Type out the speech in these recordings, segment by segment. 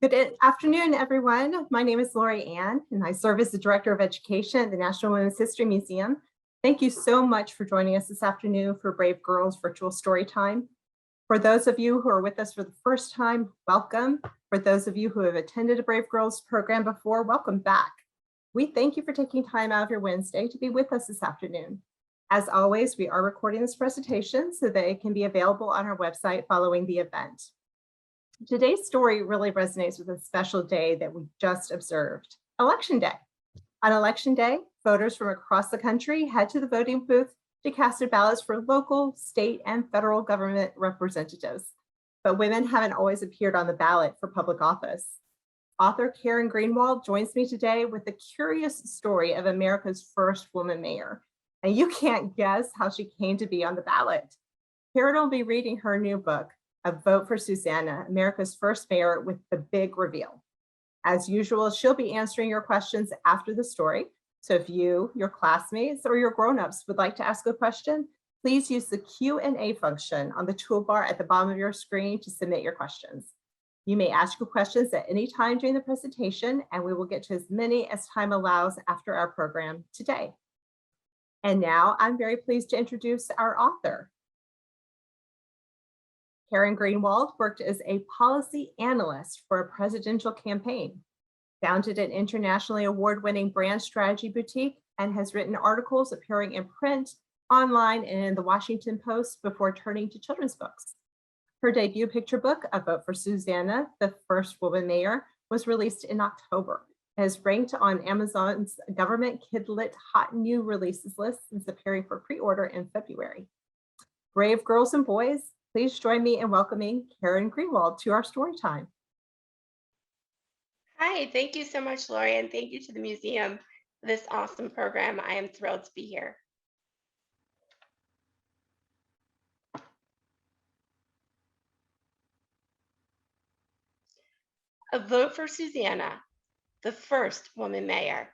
Good afternoon, everyone. My name is Lori Ann, and I serve as the Director of Education at the National Women's History Museum. Thank you so much for joining us this afternoon for Brave Girls Virtual Storytime. For those of you who are with us for the first time, welcome. For those of you who have attended a Brave Girls program before, welcome back. We thank you for taking time out of your Wednesday to be with us this afternoon. As always, we are recording this presentation so that it can be available on our website following the event. Today's story really resonates with a special day that we just observed, Election Day. On Election Day, voters from across the country head to the voting booth to cast their ballots for local, state, and federal government representatives. But women haven't always appeared on the ballot for public office. Author Karen Greenwald joins me today with the curious story of America's first woman mayor. And you can't guess how she came to be on the ballot. Karen will be reading her new book, A Vote for Susanna, America's first mayor, with the big reveal. As usual, she'll be answering your questions after the story. So if you, your classmates, or your grown-ups would like to ask a question, please use the Q&A function on the toolbar at the bottom of your screen to submit your questions. You may ask your questions at any time during the presentation, and we will get to as many as time allows after our program today. And now I'm very pleased to introduce our author. Karen Greenwald worked as a policy analyst for a presidential campaign, founded an internationally award-winning brand strategy boutique, and has written articles appearing in print, online, and in the Washington Post before turning to children's books. Her debut picture book, A Vote for Susanna, the first woman mayor, was released in October. It has ranked on Amazon's government kidlit hot new releases list since appearing for pre-order in February. Brave girls and boys, please join me in welcoming Karen Greenwald to our story time. Hi, thank you so much, Lori, and thank you to the museum for this awesome program. I am thrilled to be here. A Vote for Susanna, the first woman mayor.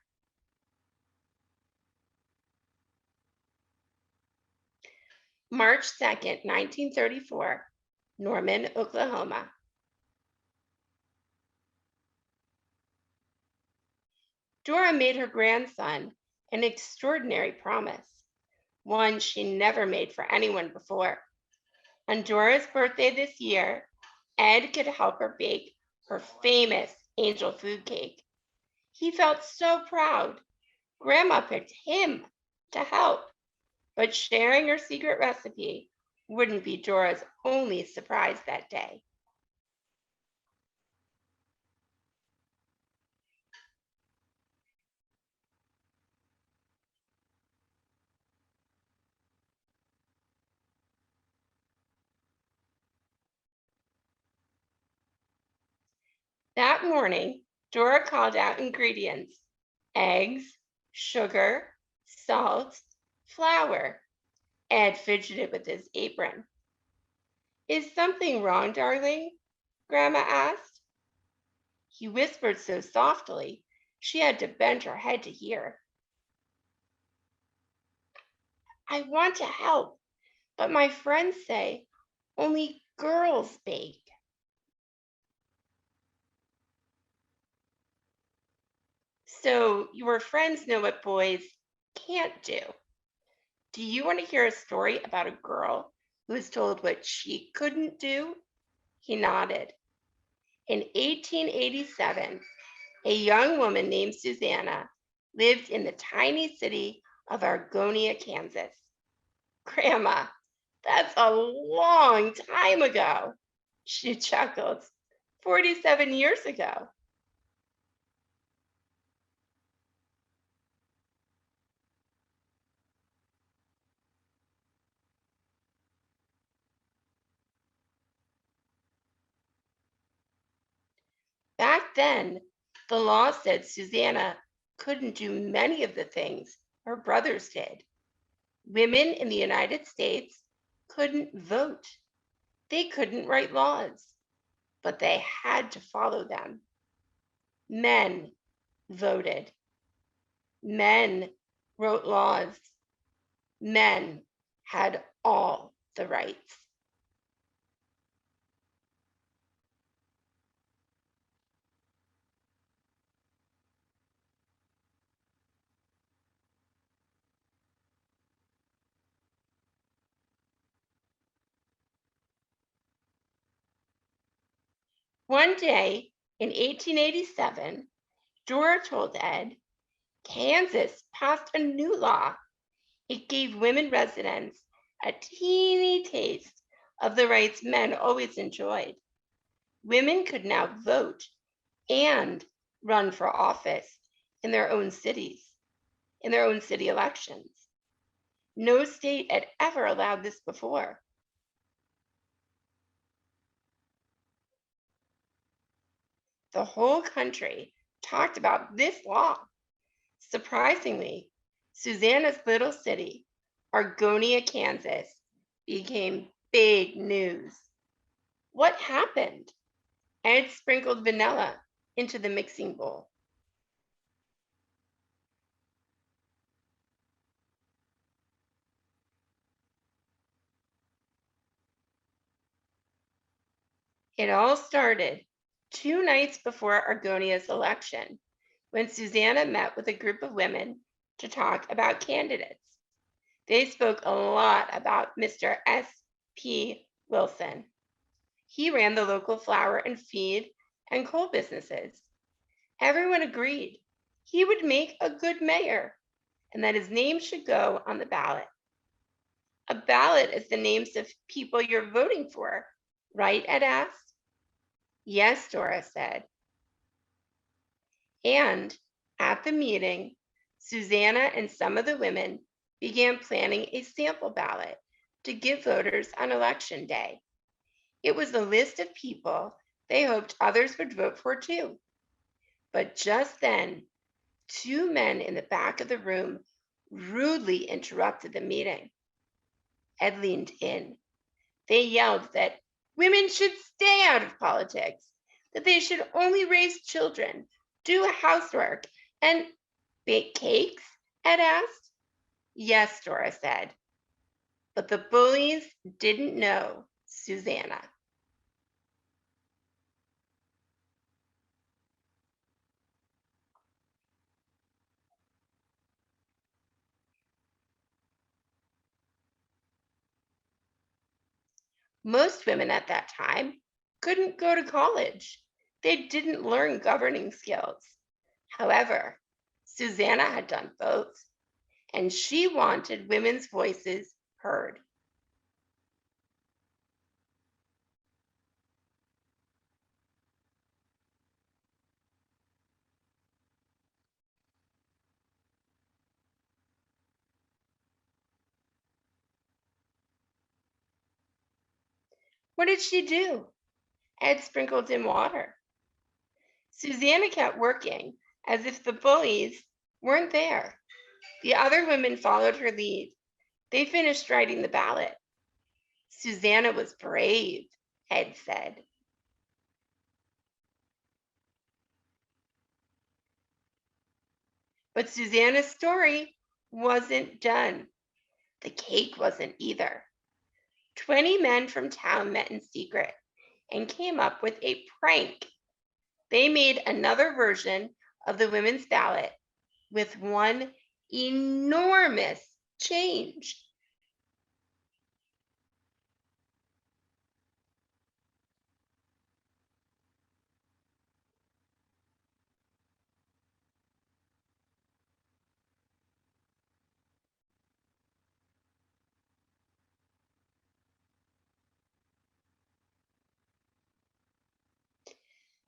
March 2nd, 1934, Norman, Oklahoma. Dora made her grandson an extraordinary promise, one she never made for anyone before. On Dora's birthday this year, Ed could help her bake her famous angel food cake. He felt so proud. Grandma picked him to help, but sharing her secret recipe wouldn't be Dora's only surprise that day. That morning, Dora called out ingredients: eggs, sugar, salt, flour. Ed fidgeted with his apron. "Is something wrong, darling?" Grandma asked. He whispered so softly she had to bend her head to hear. "I want to help, but my friends say only girls bake." "So your friends know what boys can't do. Do you want to hear a story about a girl who was told what she couldn't do?" He nodded. In 1887, a young woman named Susanna lived in the tiny city of Argonia, Kansas. "Grandma, that's a long time ago," she chuckled. 47 years ago. Back then, the law said Susanna couldn't do many of the things her brothers did. Women in the United States couldn't vote. They couldn't write laws, but they had to follow them. Men voted. Men wrote laws. Men had all the rights. One day in 1887, Dora told Ed, Kansas passed a new law. It gave women residents a teeny taste of the rights men always enjoyed. Women could now vote and run for office in their own cities, in their own city elections. No state had ever allowed this before. The whole country talked about this law. Surprisingly, Susanna's little city, Argonia, Kansas, became big news. What happened? Ed sprinkled vanilla into the mixing bowl. It all started 2 nights before Argonia's election, when Susanna met with a group of women to talk about candidates. They spoke a lot about Mr. S.P. Wilson. He ran the local flour and feed and coal businesses. Everyone agreed he would make a good mayor and that his name should go on the ballot. A ballot is the names of people you're voting for, right? Ed asked. Yes, Dora said. And at the meeting, Susanna and some of the women began planning a sample ballot to give voters on election day. It was a list of people they hoped others would vote for too. But just then, 2 men in the back of the room rudely interrupted the meeting. Ed leaned in. They yelled that women should stay out of politics, that they should only raise children, do housework, and bake cakes, Ed asked. Yes, Dora said. But the bullies didn't know Susanna. Most women at that time couldn't go to college. They didn't learn governing skills. However, Susanna had done both, and she wanted women's voices heard. What did she do? Ed sprinkled in water. Susanna kept working as if the bullies weren't there. The other women followed her lead. They finished writing the ballot. Susanna was brave, Ed said. But Susanna's story wasn't done. The cake wasn't either. 20 men from town met in secret and came up with a prank. They made another version of the women's ballot with one enormous change.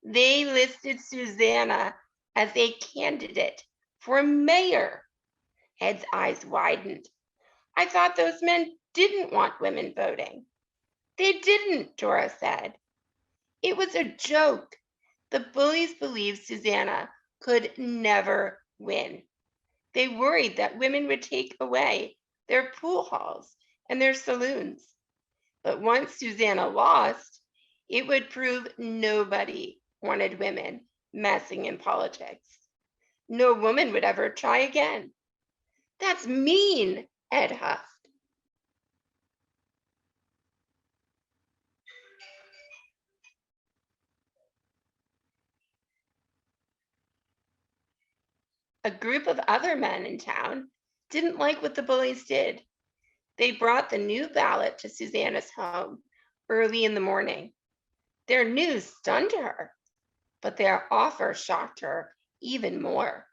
They listed Susanna as a candidate for mayor. Ed's eyes widened. I thought those men didn't want women voting. They didn't, Dora said. It was a joke. The bullies believed Susanna could never win. They worried that women would take away their pool halls and their saloons. But once Susanna lost, it would prove nobody wanted women messing in politics. No woman would ever try again. That's mean, Ed huffed. A group of other men in town didn't like what the bullies did. They brought the new ballot to Susanna's home early in the morning. Their news stunned her, but their offer shocked her even more.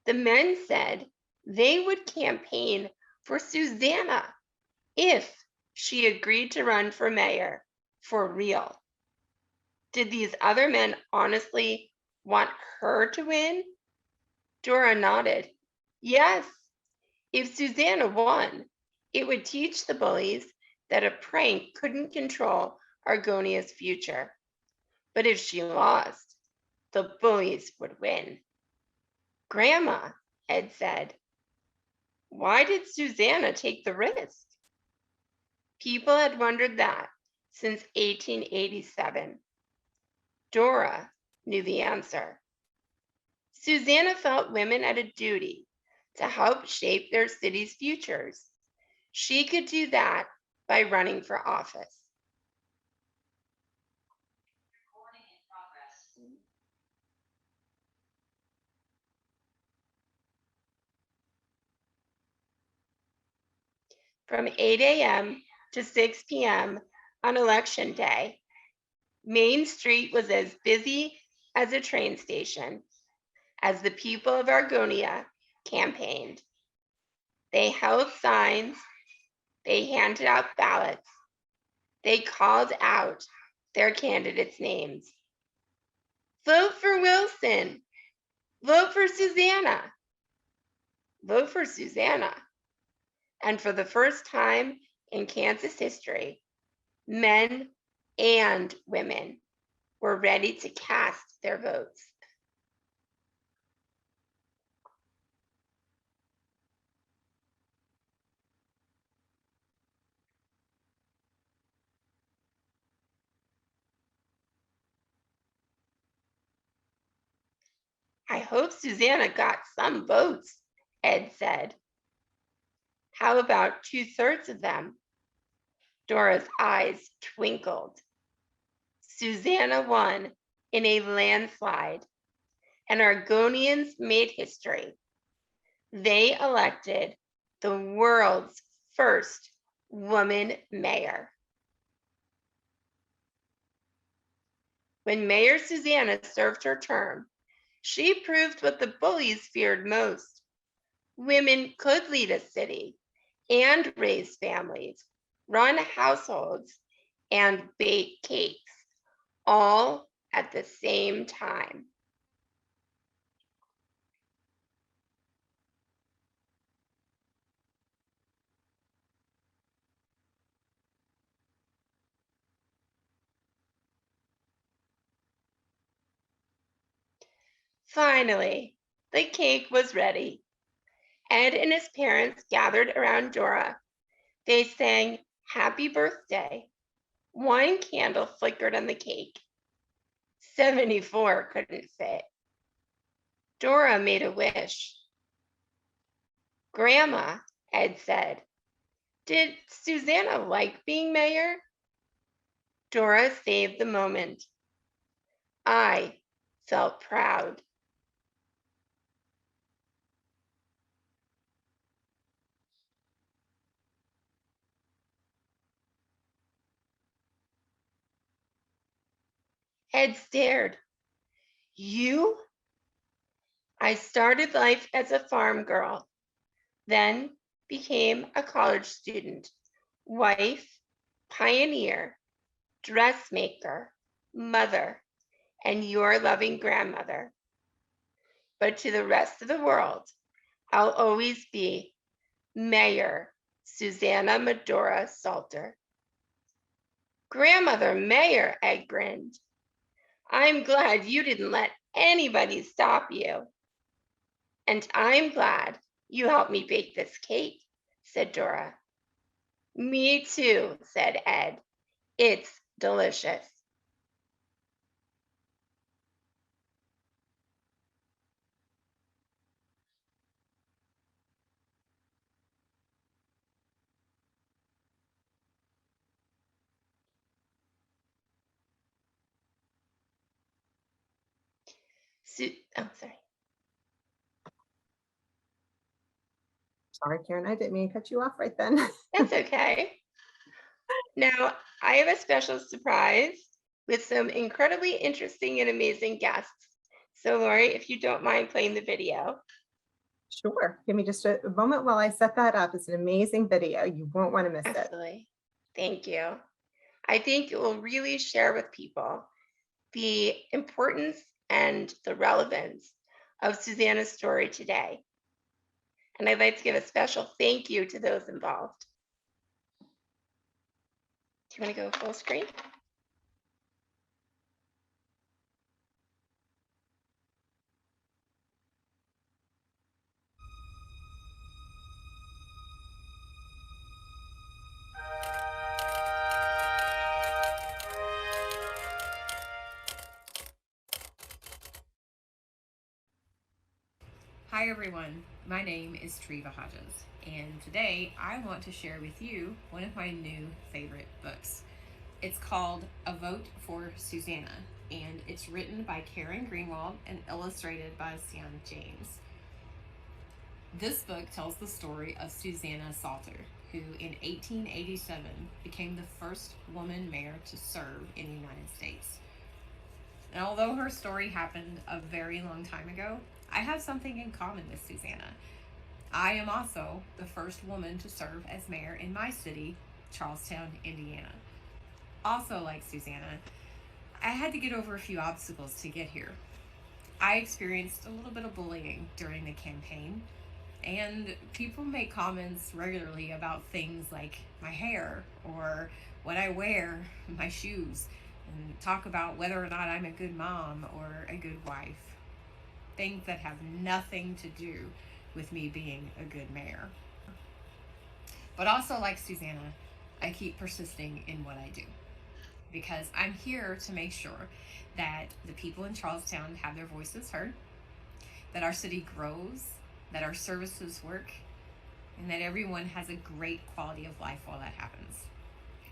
The men said they would campaign for Susanna if she agreed to run for mayor for real. Did these other men honestly want her to win? Dora nodded. Yes, if Susanna won, it would teach the bullies that a prank couldn't control Argonia's future. But if she lost, the bullies would win. Grandma, Ed said, why did Susanna take the risk? People had wondered that since 1887. Dora knew the answer. Susanna felt women had a duty to help shape their city's futures. She could do that by running for office. From 8 a.m. to 6 p.m. on election day, Main Street was as busy as a train station as the people of Argonia campaigned. They held signs, they handed out ballots, they called out their candidates' names. Vote for Wilson, vote for Susanna, vote for Susanna. And for the first time in Kansas history, men and women were ready to cast their votes. I hope Susanna got some votes, Ed said. How about 2/3 of them? Dora's eyes twinkled. Susanna won in a landslide, and Argonians made history. They elected the world's first woman mayor. When Mayor Susanna served her term, she proved what the bullies feared most. Women could lead a city and raise families, run households, and bake cakes, all at the same time. Finally, the cake was ready. Ed and his parents gathered around Dora. They sang "Happy Birthday." One candle flickered on the cake. 74 couldn't fit. Dora made a wish. Grandma, Ed said, did Susanna like being mayor? Dora saved the moment. I felt proud. Ed stared. You? I started life as a farm girl, then became a college student, wife, pioneer, dressmaker, mother, and your loving grandmother. But to the rest of the world, I'll always be Mayor Susanna Medora Salter. Grandmother Mayor, Ed grinned. I'm glad you didn't let anybody stop you. And I'm glad you helped me bake this cake, said Dora. Me too, said Ed. It's delicious. Sorry. Sorry, Karen, I didn't mean to cut you off right then. That's okay. Now, I have a special surprise with some incredibly interesting and amazing guests. So, Lori, if you don't mind playing the video. Sure. Give me just a moment while I set that up. It's an amazing video. You won't want to miss it. Absolutely. Thank you. I think it will really share with people the importance and the relevance of Susanna's story today. And I'd like to give a special thank you to those involved. Do you want to go full screen? Hi everyone, my name is Treva Hodges, and today I want to share with you one of my new favorite books. It's called A Vote for Susanna, and it's written by Karen Greenwald and illustrated by Sam James. This book tells the story of Susanna Salter, who in 1887 became the first woman mayor to serve in the United States. And although her story happened a very long time ago, I have something in common with Susanna. I am also the first woman to serve as mayor in my city, Charlestown, Indiana. Also, like Susanna, I had to get over a few obstacles to get here. I experienced a little bit of bullying during the campaign, and people make comments regularly about things like my hair or what I wear, my shoes, and talk about whether or not I'm a good mom or a good wife. Things that have nothing to do with me being a good mayor. But also, like Susanna, I keep persisting in what I do because I'm here to make sure that the people in Charlestown have their voices heard, that our city grows, that our services work, and that everyone has a great quality of life while that happens.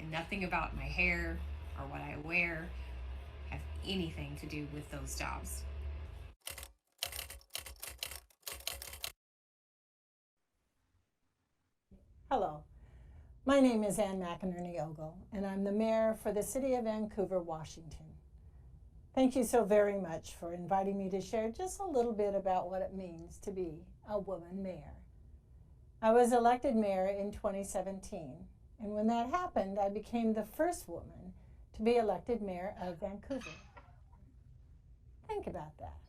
And nothing about my hair or what I wear have anything to do with those jobs. Hello, my name is Ann McInerney-Ogle, and I'm the mayor for the city of Vancouver, Washington. Thank you so very much for inviting me to share just a little bit about what it means to be a woman mayor. I was elected mayor in 2017, and when that happened, I became the first woman to be elected mayor of Vancouver. Think about that.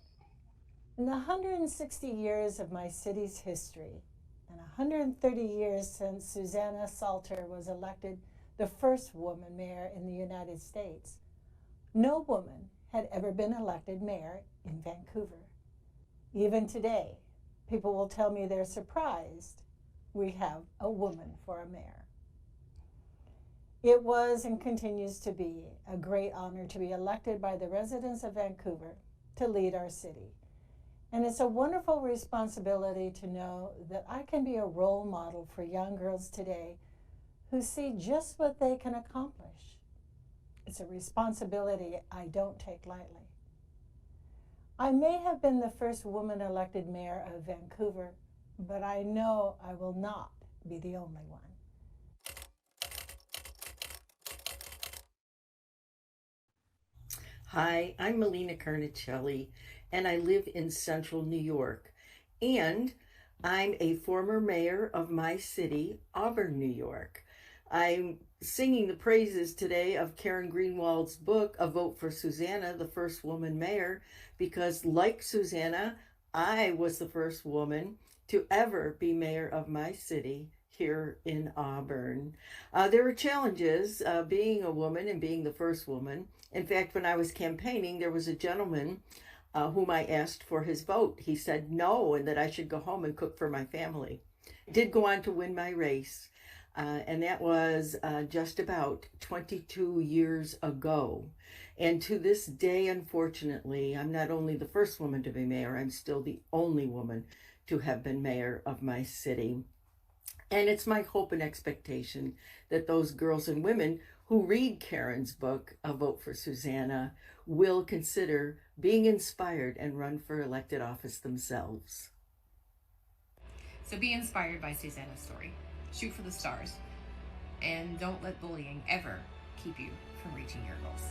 In the 160 years of my city's history, and 130 years since Susanna Salter was elected the first woman mayor in the United States, no woman had ever been elected mayor in Vancouver. Even today, people will tell me they're surprised we have a woman for a mayor. It was and continues to be a great honor to be elected by the residents of Vancouver to lead our city. And it's a wonderful responsibility to know that I can be a role model for young girls today who see just what they can accomplish. It's a responsibility I don't take lightly. I may have been the first woman elected mayor of Vancouver, but I know I will not be the only one. Hi, I'm Melina Carnicelli, and I live in central New York. And I'm a former mayor of my city, Auburn, New York. I'm singing the praises today of Karen Greenwald's book, A Vote for Susanna, the first woman mayor, because like Susanna, I was the first woman to ever be mayor of my city here in Auburn. There are challenges being a woman and being the first woman. In fact, when I was campaigning, there was a gentleman whom I asked for his vote. He said no, and that I should go home and cook for my family. I did go on to win my race, and that was just about 22 years ago. And to this day, unfortunately, I'm not only the first woman to be mayor, I'm still the only woman to have been mayor of my city. And it's my hope and expectation that those girls and women who read Karen's book, A Vote for Susanna, will consider being inspired and run for elected office themselves. So be inspired by Susanna's story. Shoot for the stars. And don't let bullying ever keep you from reaching your goals.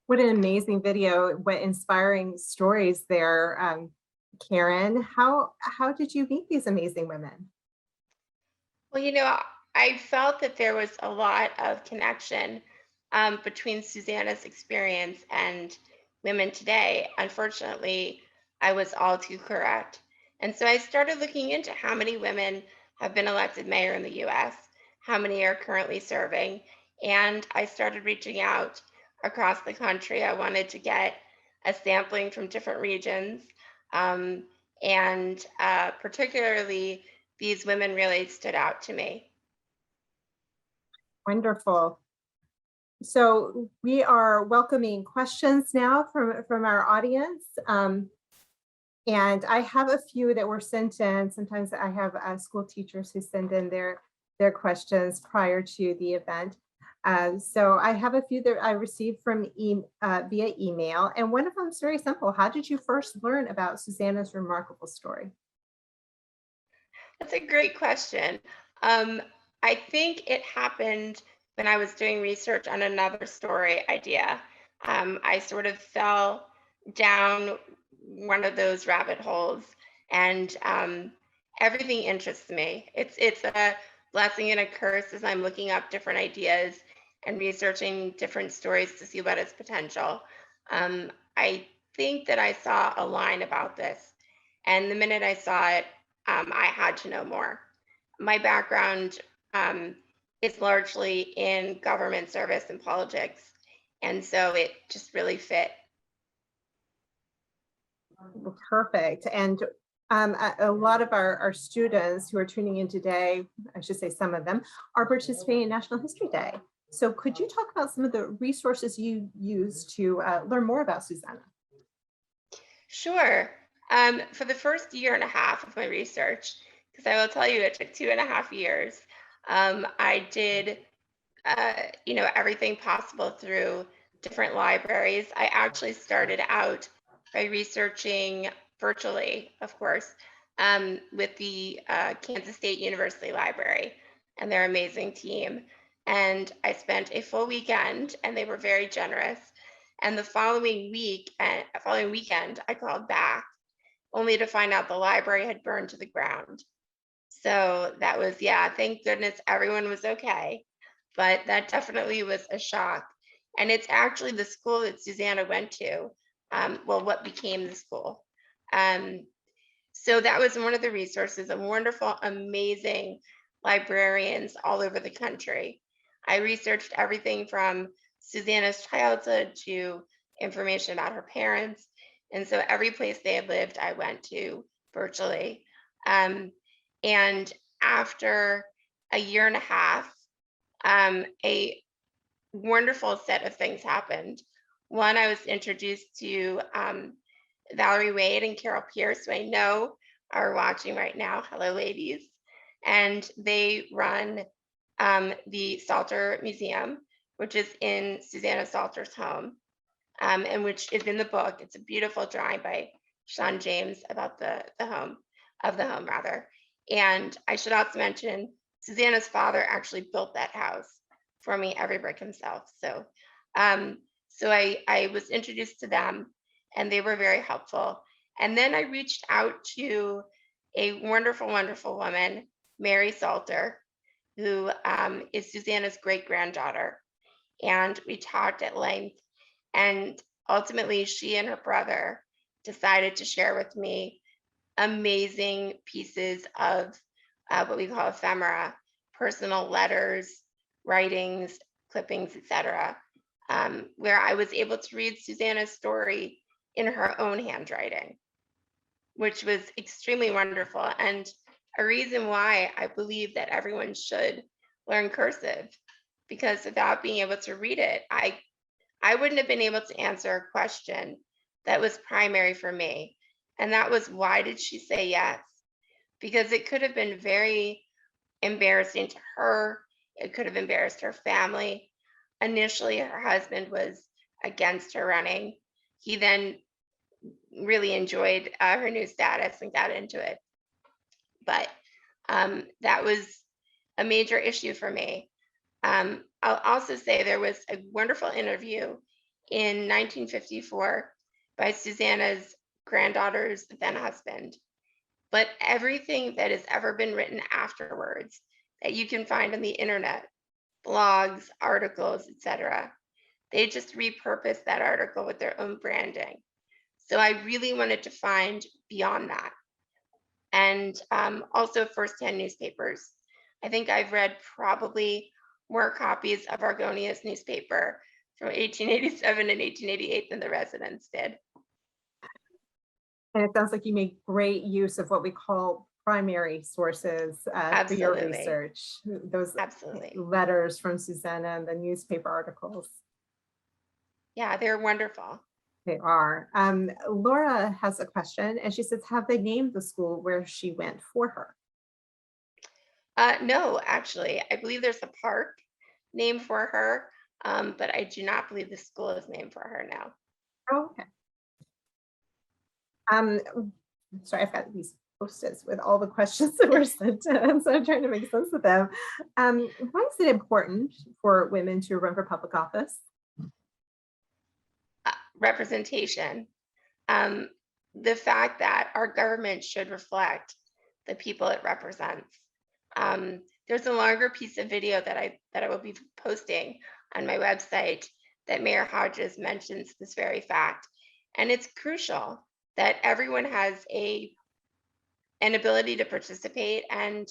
What an amazing video. What inspiring stories there, Karen. How did you meet these amazing women? Well, I felt that there was a lot of connection between Susanna's experience and women today. Unfortunately, I was all too correct. And so I started looking into how many women have been elected mayor in the US, how many are currently serving, and I started reaching out across the country. I wanted to get a sampling from different regions. Um, and particularly, these women really stood out to me. Wonderful. So we are welcoming questions now from our audience. And I have a few that were sent in. Sometimes I have school teachers who send in their questions prior to the event. So I have a few that I received from via email, and one of them is very simple. How did you first learn about Susanna's remarkable story? That's a great question. Um, I think it happened when I was doing research on another story idea. I sort of fell down one of those rabbit holes, and everything interests me. It's a blessing and a curse as I'm looking up different ideas and researching different stories to see what its potential. I think that I saw a line about this, and the minute I saw it, I had to know more. My background is largely in government service and politics, and so it just really fit. Perfect. And a lot of our students who are tuning in today, I should say some of them, are participating in National History Day. So could you talk about some of the resources you use to learn more about Susanna? Sure. For the first year and a half of my research, because I will tell you it took 2.5 years, I did everything possible through different libraries. I actually started out by researching virtually, of course, with the Kansas State University Library and their amazing team. And I spent a full weekend, and they were very generous. And the following weekend, I called back only to find out the library had burned to the ground. So that was, yeah, thank goodness everyone was okay. But that definitely was a shock. And it's actually the school that Susanna went to, well, what became the school. Um, so that was one of the resources, of wonderful, amazing librarians all over the country. I researched everything from Susanna's childhood to information about her parents. And so every place they had lived, I went to virtually. Um, and after a year and a half, a wonderful set of things happened. One, I was introduced to Valerie Wade and Carol Pierce, who I know are watching right now. Hello, ladies. And they run the Salter Museum, which is in Susanna Salter's home, and which is in the book. It's a beautiful drawing by Sean James about the home, rather. And I should also mention Susanna's father actually built that house for me, every brick himself. So, I was introduced to them, and they were very helpful. And then I reached out to a wonderful, wonderful woman, Mary Salter, who is Susanna's great granddaughter. And we talked at length. And ultimately, she and her brother decided to share with me amazing pieces of what we call ephemera, personal letters, writings, clippings, etc., where I was able to read Susanna's story in her own handwriting, which was extremely wonderful, and a reason why I believe that everyone should learn cursive, because without being able to read it, I wouldn't have been able to answer a question that was primary for me. And that was, why did she say yes? Because it could have been very embarrassing to her. It could have embarrassed her family. Initially, her husband was against her running. He then really enjoyed her new status and got into it. But that was a major issue for me. I'll also say there was a wonderful interview in 1954 by Susanna's granddaughter's then husband. But everything that has ever been written afterwards that you can find on the internet, blogs, articles, etc., they just repurposed that article with their own branding. So I really wanted to find beyond that. And also firsthand newspapers. I think I've read probably more copies of Argonia's newspaper from 1887 and 1888 than the residents did. And it sounds like you make great use of what we call primary sources for your Absolutely. research. Those Absolutely. letters from Susanna and the newspaper articles. Yeah, they're wonderful. They are. Laura has a question, and she says, have they named the school where she went for her? No, actually, I believe there's a park named for her, but I do not believe the school is named for her now. Oh, okay. Sorry, I've got these post-its with all the questions that were sent in, so I'm trying to make sense of them. Why is it important for women to run for public office? Representation. The fact that our government should reflect the people it represents. There's a longer piece of video that I will be posting on my website that Mayor Hodges mentions this very fact. And it's crucial that everyone has an ability to participate and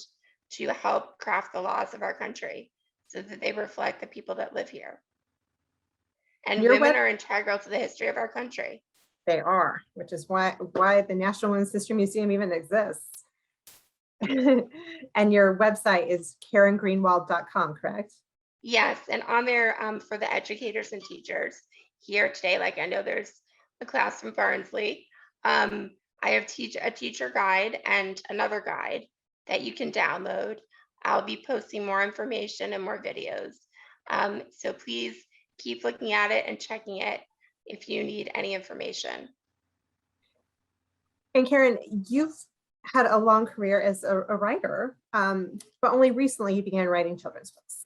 to help craft the laws of our country so that they reflect the people that live here. And women are integral to the history of our country. They are, which is why the National Women's History Museum even exists. And your website is karengreenwald.com, correct? Yes, and on there for the educators and teachers here today, like I know there's a class from Barnsley. I have a teacher guide and another guide that you can download. I'll be posting more information and more videos. So please keep looking at it and checking it if you need any information. And Karen, you've had a long career as a writer, but only recently you began writing children's books.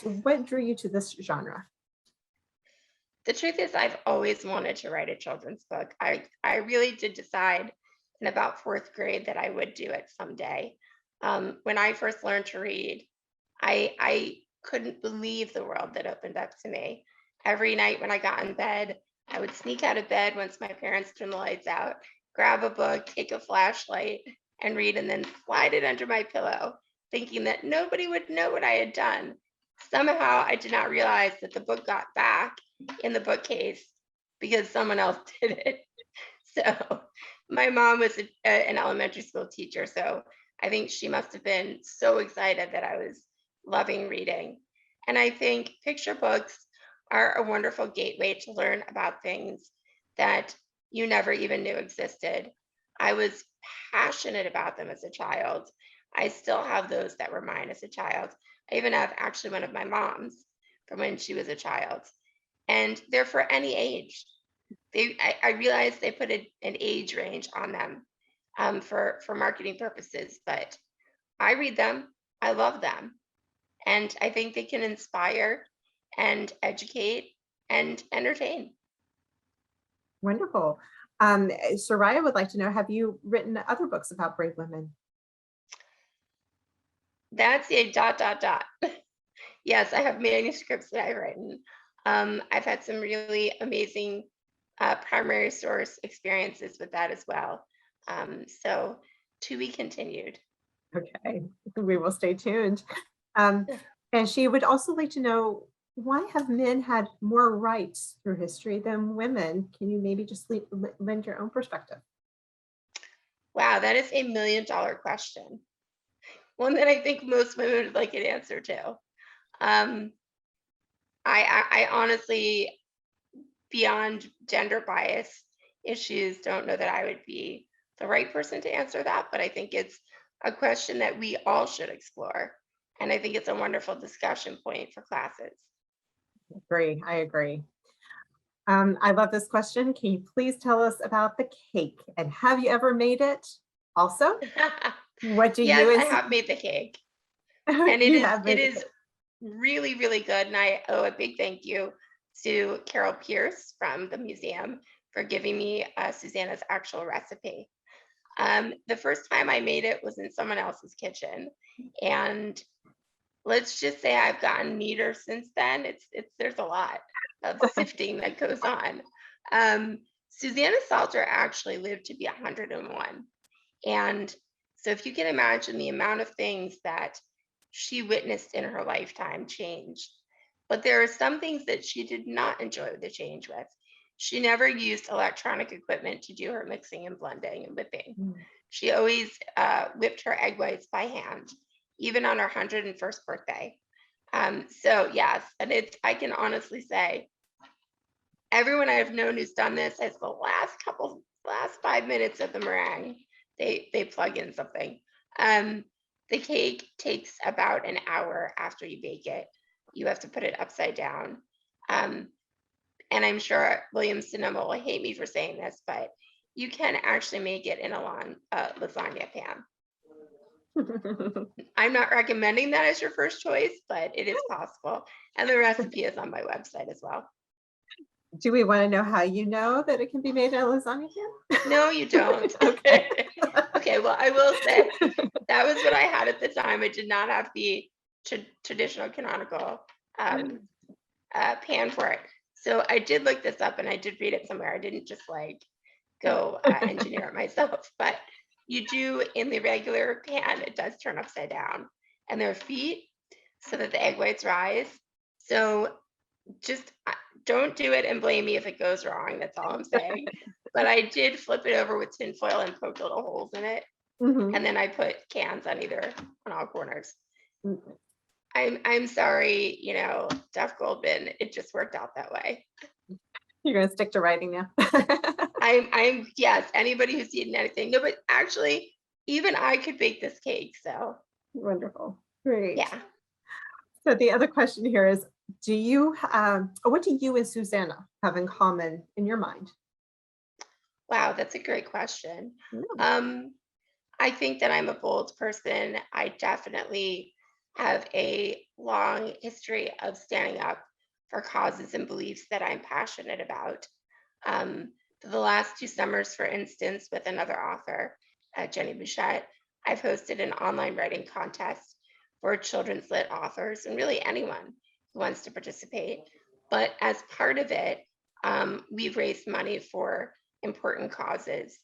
So what drew you to this genre? The truth is, I've always wanted to write a children's book. I really did decide in about fourth grade that I would do it someday. When I first learned to read, I couldn't believe the world that opened up to me. Every night when I got in bed, I would sneak out of bed once my parents turned the lights out, grab a book, take a flashlight, and read, and then slide it under my pillow, thinking that nobody would know what I had done. Somehow, I did not realize that the book got back in the bookcase because someone else did it. So my mom was an elementary school teacher, so I think she must have been so excited that I was loving reading. And I think picture books are a wonderful gateway to learn about things that you never even knew existed. I was passionate about them as a child. I still have those that were mine as a child. I even have actually one of my mom's from when she was a child. And they're for any age. I realized they put an age range on them for marketing purposes, but I read them, I love them. And I think they can inspire and educate and entertain. Wonderful. Soraya would like to know, have you written other books about brave women? That's a ... Yes, I have manuscripts that I've written. I've had some really amazing primary source experiences with that as well. So to be continued. Okay, we will stay tuned. And she would also like to know, why have men had more rights through history than women? Can you maybe just lend your own perspective? Wow, that is $1 million question. One that I think most women would like an answer to. I honestly, beyond gender bias issues, don't know that I would be the right person to answer that, but I think it's a question that we all should explore. And I think it's a wonderful discussion point for classes. I agree. I love this question. Can you please tell us about the cake, and have you ever made it? Also, what do yes, you? I have made the cake, and it is really, really good. And I owe a big thank you to Carol Pierce from the museum for giving me Susanna's actual recipe. The first time I made it was in someone else's kitchen, and let's just say I've gotten neater since then. There's a lot of sifting that goes on. Susanna Salter actually lived to be 101. And so if you can imagine the amount of things that she witnessed in her lifetime changed. But there are some things that she did not enjoy the change with. She never used electronic equipment to do her mixing and blending and whipping. Mm. She always whipped her egg whites by hand, even on her 101st birthday. So yes, and I can honestly say, everyone I've known who's done this has the last 5 minutes of the meringue, they plug in something. The cake takes about an hour after you bake it. You have to put it upside down. And I'm sure William Sonoma will hate me for saying this, but you can actually make it in a lasagna pan. I'm not recommending that as your first choice, but it is possible. And the recipe is on my website as well. Do we want to know how you know that it can be made in a lasagna pan? No, you don't. Okay. Okay, well, I will say that was what I had at the time. I did not have the traditional canonical pan for it. So I did look this up and I did read it somewhere. I didn't just like go engineer it myself, but you do in the regular pan, it does turn upside down, and there are feet so that the egg whites rise. So just don't do it and blame me if it goes wrong. That's all I'm saying. But I did flip it over with tin foil and poked little holes in it. Mhm. And then I put cans on all corners. Mhm. I'm sorry, Jeff Goldman, it just worked out that way. You're going to stick to writing now. I'm yes, anybody who's eaten anything. No, but actually, even I could bake this cake. So Wonderful. Great. yeah. So the other question here is, what do you and Susanna have in common in your mind? Wow, that's a great question. Yeah. I think that I'm a bold person. I definitely have a long history of standing up for causes and beliefs that I'm passionate about. For the last 2 summers, for instance, with another author, Jenny Bouchette, I've hosted an online writing contest for children's lit authors and really anyone who wants to participate. But as part of it, we've raised money for important causes.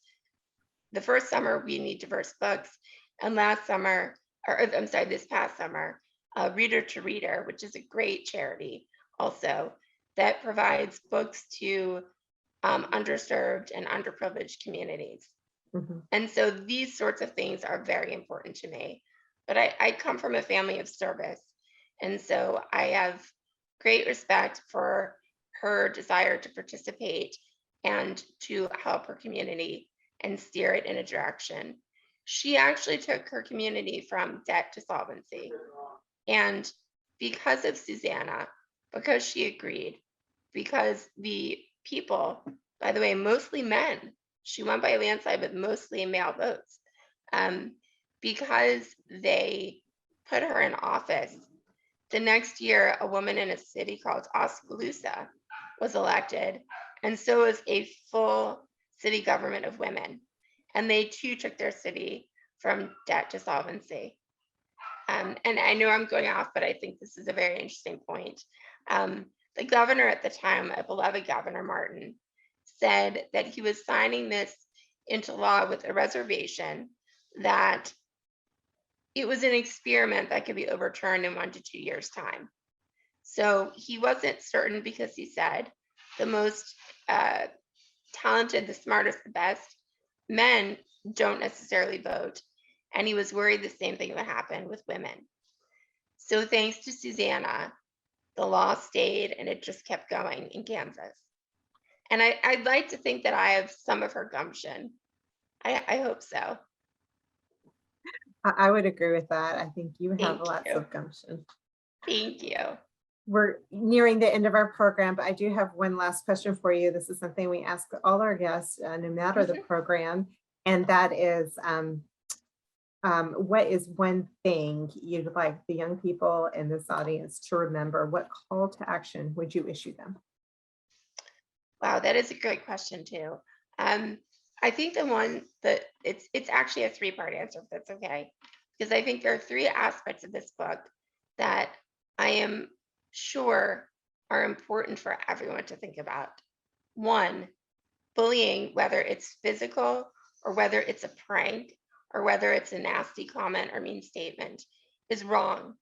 The first summer, we need diverse books. And this past summer, Reader to Reader, which is a great charity also that provides books to underserved and underprivileged communities. Mhm. And so these sorts of things are very important to me. But I come from a family of service. And so I have great respect for her desire to participate and to help her community and steer it in a direction. She actually took her community from debt to solvency. And because of Susanna, because she agreed, because the people, by the way, mostly men, she won by a landslide with mostly male votes, because they put her in office. The next year, a woman in a city called Oskaloosa was elected, and so was a full city government of women. And they too took their city from debt to solvency. And I know I'm going off, but I think this is a very interesting point. The governor at the time, a beloved Governor Martin, said that he was signing this into law with a reservation that it was an experiment that could be overturned in 1 to 2 years' time. So he wasn't certain because he said the most talented, the smartest, the best men don't necessarily vote. And he was worried the same thing would happen with women. So thanks to Susanna, the law stayed and it just kept going in Kansas. And I'd like to think that I have some of her gumption. I hope so. I would agree with that. I think you have Thank lots you. of gumption. Thank you. We're nearing the end of our program, but I do have one last question for you. This is something we ask all our guests, no matter the program, and that is, what is one thing you'd like the young people in this audience to remember? What call to action would you issue them? Wow, that is a great question too. I think the one that it's actually a three-part answer, if that's okay. Because I think there are three aspects of this book that I am sure are important for everyone to think about. One, bullying, whether it's physical or whether it's a prank or whether it's a nasty comment or mean statement, is wrong.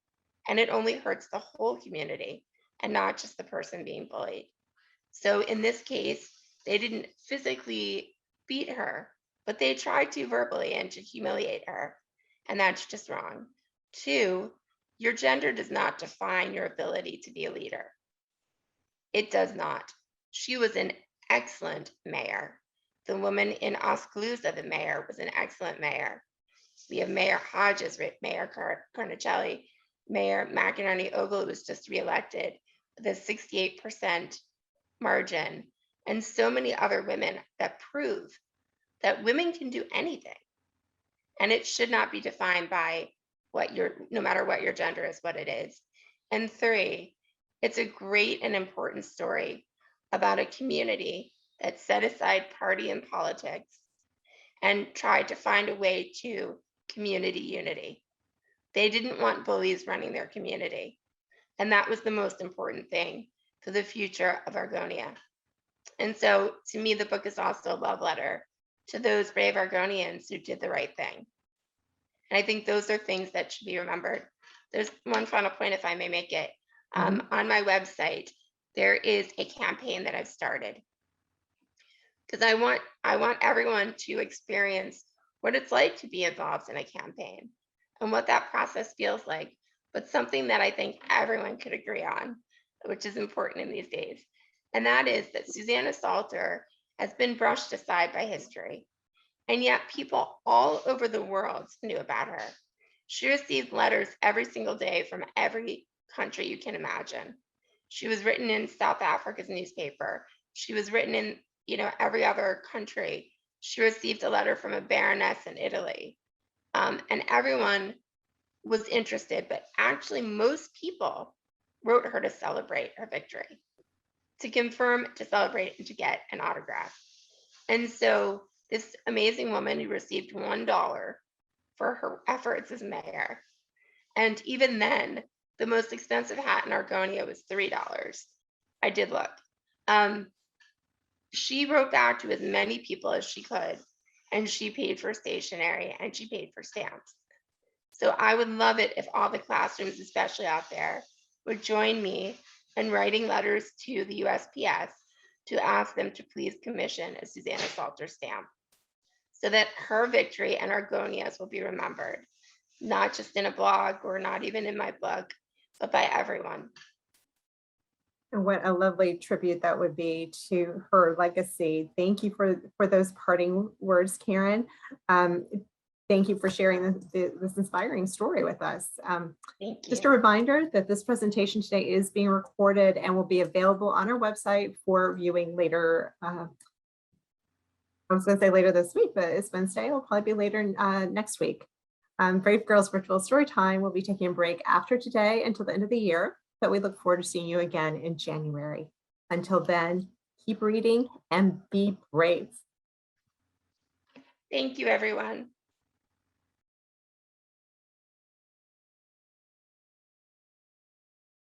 And it only hurts the whole community and not just the person being bullied. So in this case, they didn't physically beat her, but they tried to verbally and to humiliate her. And that's just wrong. Two, your gender does not define your ability to be a leader. It does not. She was an excellent mayor. The woman in Oskaloosa, the mayor, was an excellent mayor. We have Mayor Hodges, Mayor Carnicelli, Mayor McInerney Ogle was just reelected with a 68% margin, and so many other women that prove that women can do anything. And it should not be defined by no matter what your gender is, what it is. And three, it's a great and important story about a community that set aside party and politics and tried to find a way to community unity. They didn't want bullies running their community. And that was the most important thing for the future of Argonia. And so to me, the book is also a love letter to those brave Argonians who did the right thing. And I think those are things that should be remembered. There's one final point, if I may make it. On my website, there is a campaign that I've started because I want everyone to experience what it's like to be involved in a campaign and what that process feels like, but something that I think everyone could agree on, which is important in these days. And that is that Susanna Salter has been brushed aside by history. And yet people all over the world knew about her. She received letters every single day from every country you can imagine. She was written in South Africa's newspaper. She was written in, every other country. She received a letter from a baroness in Italy. And everyone was interested, but actually most people wrote her to celebrate her victory, to confirm, to celebrate, and to get an autograph. And so this amazing woman who received $1 for her efforts as mayor. And even then, the most expensive hat in Argonia was $3. I did look. She wrote back to as many people as she could, and she paid for stationery and she paid for stamps. So I would love it if all the classrooms, especially out there, would join me in writing letters to the USPS to ask them to please commission a Susanna Salter stamp so that her victory and Argonia's will be remembered, not just in a blog or not even in my book, but by everyone. And what a lovely tribute that would be to her legacy. Thank you for those parting words, Karen. Thank you for sharing this inspiring story with us. Thank you. Just a reminder that this presentation today is being recorded and will be available on our website for viewing later. I was going to say later this week, but it's Wednesday. It'll probably be later next week. Brave Girls Virtual Storytime will be taking a break after today until the end of the year, but we look forward to seeing you again in January. Until then, keep reading and be brave. Thank you, everyone.